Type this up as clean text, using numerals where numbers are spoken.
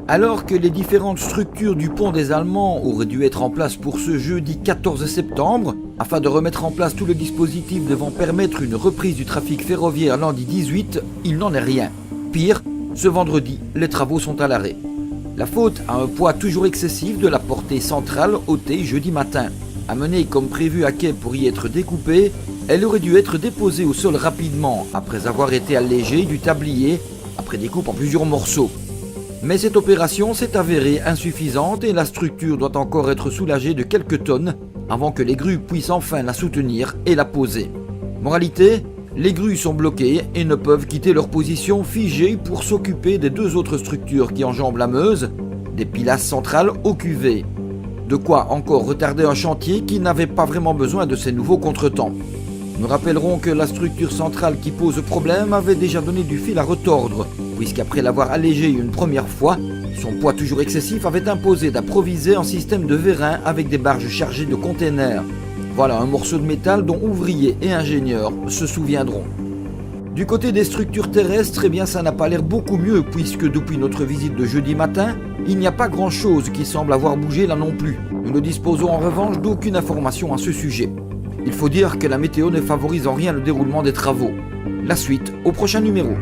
Alors que les différentes structures du pont des Allemands auraient dû être en place pour ce jeudi 14 septembre, afin de remettre en place tout le dispositif devant permettre une reprise du trafic ferroviaire lundi 18, il n'en est rien. Pire, ce vendredi, les travaux sont à l'arrêt. La faute a un poids toujours excessif de la portée centrale ôtée jeudi matin. Amenée comme prévu à quai pour y être découpée, elle aurait dû être déposée au sol rapidement après avoir été allégée du tablier après découpe en plusieurs morceaux. Mais cette opération s'est avérée insuffisante et la structure doit encore être soulagée de quelques tonnes avant que les grues puissent enfin la soutenir et la poser. Moralité, les grues sont bloquées et ne peuvent quitter leur position figée pour s'occuper des deux autres structures qui enjambent la Meuse, des pilasses centrales au QV. De quoi encore retarder un chantier qui n'avait pas vraiment besoin de ces nouveaux contretemps. Nous rappellerons que la structure centrale qui pose problème avait déjà donné du fil à retordre, puisqu'après l'avoir allégée une première fois, son poids toujours excessif avait imposé d'improviser un système de vérin avec des barges chargées de containers. Voilà un morceau de métal dont ouvriers et ingénieurs se souviendront. Du côté des structures terrestres, eh bien ça n'a pas l'air beaucoup mieux, puisque depuis notre visite de jeudi matin, il n'y a pas grand chose qui semble avoir bougé là non plus. Nous ne disposons en revanche d'aucune information à ce sujet. Il faut dire que la météo ne favorise en rien le déroulement des travaux. La suite au prochain numéro.